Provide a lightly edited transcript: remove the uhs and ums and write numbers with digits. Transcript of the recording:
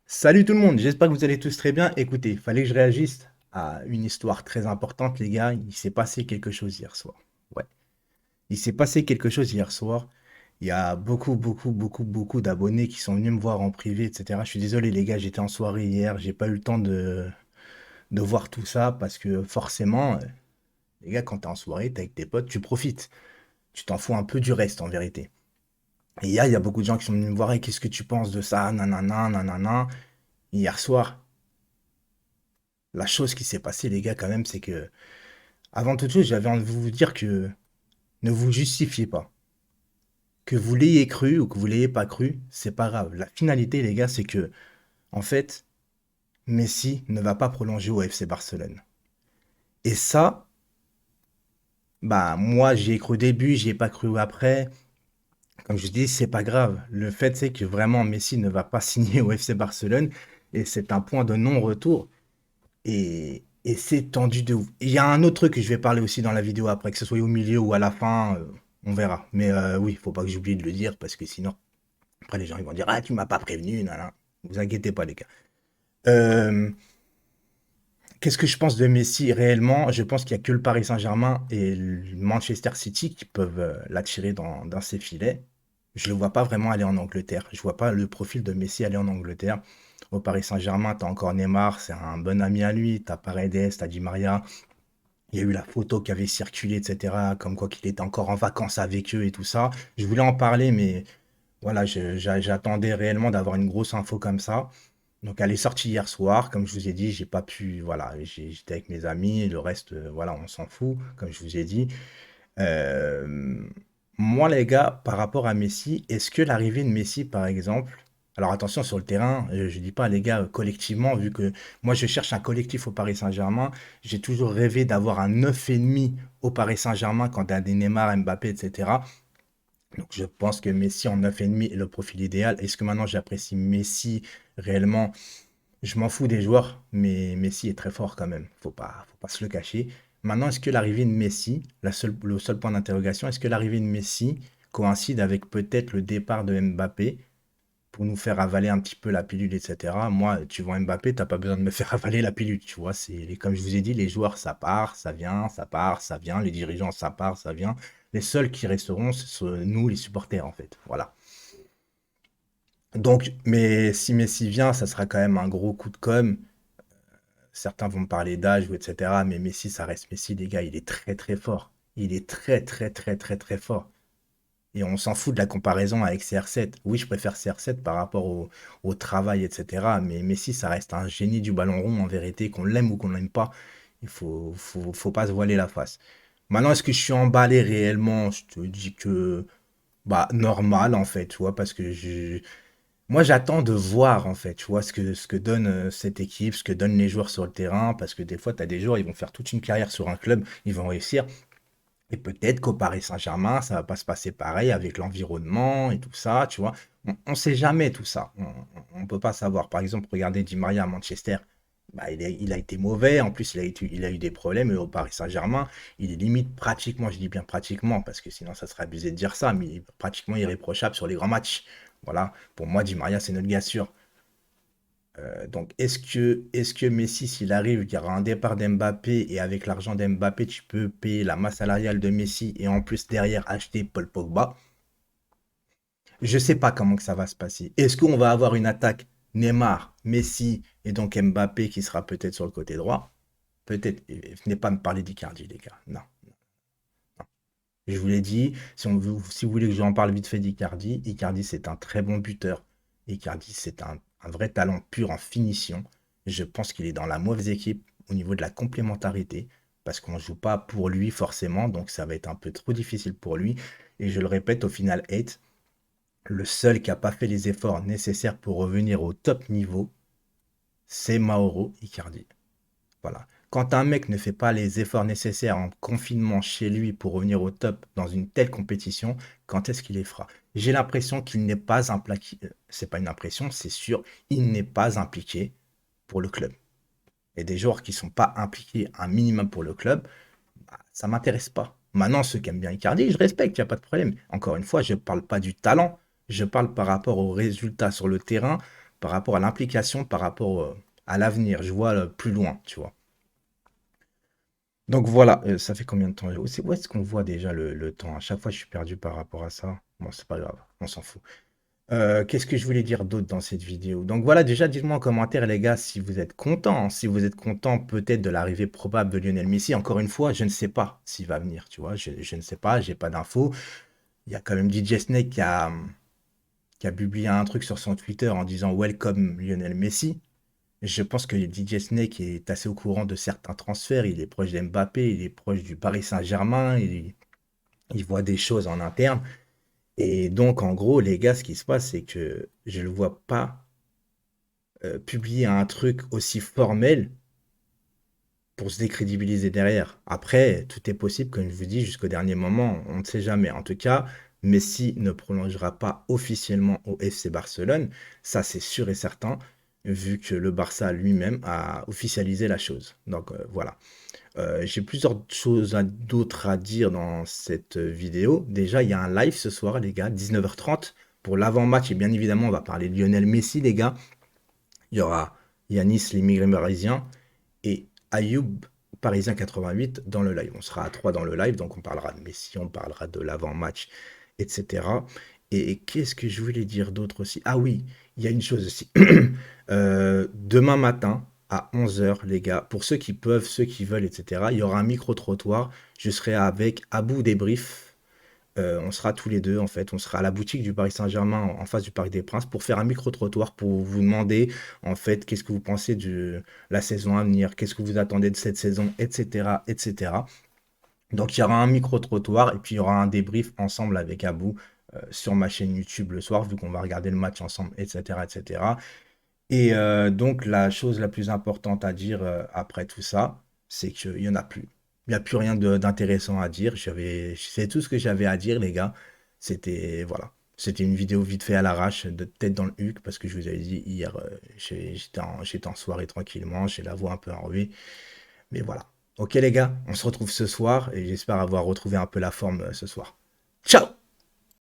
Salut tout le monde, j'espère que vous allez tous très bien. Écoutez, il fallait que je réagisse à une histoire très importante, les gars. Il s'est passé quelque chose hier soir. Ouais, il s'est passé quelque chose hier soir. Il y a beaucoup d'abonnés qui sont venus me voir en privé, etc. Je suis désolé, les gars, j'étais en soirée hier, j'ai pas eu le temps de voir tout ça parce que forcément, les gars, quand t'es en soirée, t'es avec tes potes, tu profites. Tu t'en fous un peu du reste en vérité. Et il y a beaucoup de gens qui sont venus me voir et qu'est-ce que tu penses de ça, nanana, nanana. Hier soir, la chose qui s'est passée, les gars, quand même, c'est que, avant toute chose, j'avais envie de vous dire que ne vous justifiez pas. Que vous l'ayez cru ou que vous l'ayez pas cru, c'est pas grave. La finalité, les gars, c'est que, en fait, Messi ne va pas prolonger au FC Barcelone. Et ça, bah, moi, j'y ai cru au début, j'y ai pas cru après. Comme je dis, c'est pas grave. Le fait, c'est que vraiment, Messi ne va pas signer au FC Barcelone. Et c'est un point de non-retour. Et c'est tendu de ouf. Il y a un autre truc que je vais parler aussi dans la vidéo après, que ce soit au milieu ou à la fin, on verra. Mais oui, faut pas que j'oublie de le dire parce que sinon, après les gens ils vont dire ah tu m'as pas prévenu, nan, nan. Vous inquiétez pas les gars. Euh, Qu'est-ce que je pense de Messi réellement? Je pense qu'il y a que le Paris Saint-Germain et le Manchester City qui peuvent l'attirer dans ses filets. Je le vois pas vraiment aller en Angleterre. Je vois pas le profil de Messi aller en Angleterre. Au Paris Saint-Germain, t'as encore Neymar, c'est un bon ami à lui. T'as Paredes, t'as Di Maria. Il y a eu la photo qui avait circulé, etc. Comme quoi qu'il était encore en vacances avec eux et tout ça. Je voulais en parler, mais voilà, j'attendais réellement d'avoir une grosse info comme ça. Donc elle est sortie hier soir, comme je vous ai dit, j'ai pas pu, voilà, j'étais avec mes amis, et le reste, voilà, on s'en fout, comme je vous ai dit. Euh, Moi, les gars, par rapport à Messi, est-ce que l'arrivée de Messi, par exemple, alors attention sur le terrain, je dis pas les gars collectivement, vu que moi je cherche un collectif au Paris Saint-Germain, j'ai toujours rêvé d'avoir un 9,5 au Paris Saint-Germain quand t'as des Neymar, Mbappé, etc. Donc je pense que Messi en 9,5 est le profil idéal. Est-ce que maintenant j'apprécie Messi réellement? Je m'en fous des joueurs, mais Messi est très fort quand même. Faut pas se le cacher. Maintenant, est-ce que l'arrivée de Messi, le seul point d'interrogation, est-ce que l'arrivée de Messi coïncide avec peut-être le départ de Mbappé pour nous faire avaler un petit peu la pilule, etc. Moi, tu vois Mbappé, t'as pas besoin de me faire avaler la pilule, tu vois. Comme je vous ai dit, les joueurs, ça part, ça vient, ça part, ça vient. Les dirigeants, ça part, ça vient. Les seuls qui resteront, ce sont nous, les supporters, en fait. Voilà. Donc, mais si Messi vient, ça sera quand même un gros coup de com'. Certains vont me parler d'âge ou etc. Mais Messi, ça reste Messi, les gars. Il est très très fort. Il est très fort. Et on s'en fout de la comparaison avec CR7. Oui, je préfère CR7 par rapport au travail, etc. Mais Messi, ça reste un génie du ballon rond, en vérité, qu'on l'aime ou qu'on l'aime pas. Faut pas se voiler la face. Maintenant, est-ce que je suis emballé réellement? Je te dis que, bah, normal, en fait, tu vois, parce que moi, j'attends de voir, en fait, tu vois, ce que donne cette équipe, ce que donnent les joueurs sur le terrain, parce que des fois, tu as des joueurs, ils vont faire toute une carrière sur un club, ils vont réussir, et peut-être qu'au Paris Saint-Germain, ça va pas se passer pareil avec l'environnement et tout ça, tu vois. On sait jamais tout ça, on peut pas savoir. Par exemple, regardez Di Maria à Manchester, bah, il a été mauvais, en plus, il a eu des problèmes, et au Paris Saint-Germain, il est limite pratiquement, je dis bien pratiquement, parce que sinon, ça serait abusé de dire ça, mais il est pratiquement irréprochable sur les grands matchs. Voilà, pour moi, Di Maria, c'est notre gars sûr. Donc, est-ce que Messi, s'il arrive, il y aura un départ d'Mbappé et avec l'argent d'Mbappé, tu peux payer la masse salariale de Messi et en plus derrière acheter Paul Pogba? Je sais pas comment que ça va se passer. Est-ce qu'on va avoir une attaque Neymar, Messi et donc Mbappé qui sera peut-être sur le côté droit? Peut-être. Venez pas me parler d'Icardi, les gars. Non. Je vous l'ai dit, si vous voulez que j'en parle vite fait d'Icardi, Icardi c'est un très bon buteur. Icardi c'est un vrai talent pur en finition. Je pense qu'il est dans la mauvaise équipe au niveau de la complémentarité, parce qu'on ne joue pas pour lui forcément, donc ça va être un peu trop difficile pour lui. Et je le répète, au final, 8, le seul qui n'a pas fait les efforts nécessaires pour revenir au top niveau, c'est Mauro Icardi. Voilà. Quand un mec ne fait pas les efforts nécessaires en confinement chez lui pour revenir au top dans une telle compétition, quand est-ce qu'il les fera? J'ai l'impression qu'il n'est pas impliqué. C'est pas une impression, c'est sûr, il n'est pas impliqué pour le club. Et des joueurs qui sont pas impliqués un minimum pour le club, bah, ça m'intéresse pas. Maintenant, ceux qui aiment bien Icardi, je respecte, il n'y a pas de problème. Encore une fois, je ne parle pas du talent, je parle par rapport aux résultats sur le terrain, par rapport à l'implication, par rapport à l'avenir. Je vois plus loin, tu vois. Donc voilà, ça fait combien de temps? Où est-ce qu'on voit déjà le temps? À chaque fois, je suis perdu par rapport à ça. Bon, c'est pas grave, on s'en fout. Qu'est-ce que je voulais dire d'autre dans cette vidéo? Donc voilà, déjà, dites-moi en commentaire, les gars, si vous êtes contents. Si vous êtes contents peut-être de l'arrivée probable de Lionel Messi. Encore une fois, je ne sais pas s'il va venir, tu vois. Je ne sais pas, j'ai pas d'infos. Il y a quand même DJ Snake qui a publié un truc sur son Twitter en disant Welcome Lionel Messi. Je pense que DJ Snake est assez au courant de certains transferts. Il est proche d'Mbappé, il est proche du Paris Saint-Germain, il voit des choses en interne. Et donc, en gros, les gars, ce qui se passe, c'est que je ne le vois pas publier un truc aussi formel pour se décrédibiliser derrière. Après, tout est possible, comme je vous dis, jusqu'au dernier moment, on ne sait jamais. En tout cas, Messi ne prolongera pas officiellement au FC Barcelone, ça c'est sûr et certain, vu que le Barça lui-même a officialisé la chose. Donc voilà. J'ai plusieurs choses d'autres à dire dans cette vidéo. Déjà, il y a un live ce soir, les gars, 19h30 pour l'avant-match. Et bien évidemment, on va parler de Lionel Messi, les gars. Il y aura Yanis, l'immigré parisien, et Ayoub, parisien 88, dans le live. On sera à 3 dans le live, donc on parlera de Messi, on parlera de l'avant-match, etc. Et qu'est-ce que je voulais dire d'autre aussi? Ah oui, il y a une chose aussi. Demain matin, à 11h, les gars, pour ceux qui peuvent, ceux qui veulent, etc., il y aura un micro-trottoir. Je serai avec Abou Débrief. On sera tous les deux, en fait. On sera à la boutique du Paris Saint-Germain en face du Parc des Princes pour faire un micro-trottoir pour vous demander, en fait, qu'est-ce que vous pensez de la saison à venir, qu'est-ce que vous attendez de cette saison, etc., etc. Donc, il y aura un micro-trottoir et puis il y aura un débrief ensemble avec Abou sur ma chaîne YouTube le soir, vu qu'on va regarder le match ensemble, etc., etc. Et donc, la chose la plus importante à dire après tout ça, c'est qu'il n'y en a plus. Il n'y a plus rien d'intéressant à dire. C'est tout ce que j'avais à dire, les gars. C'était, voilà. C'était une vidéo vite fait à l'arrache, de tête dans le huc, parce que je vous avais dit hier, j'étais en soirée tranquillement, j'ai la voix un peu enrhumée. Mais voilà. Ok, les gars, on se retrouve ce soir et j'espère avoir retrouvé un peu la forme ce soir. Ciao!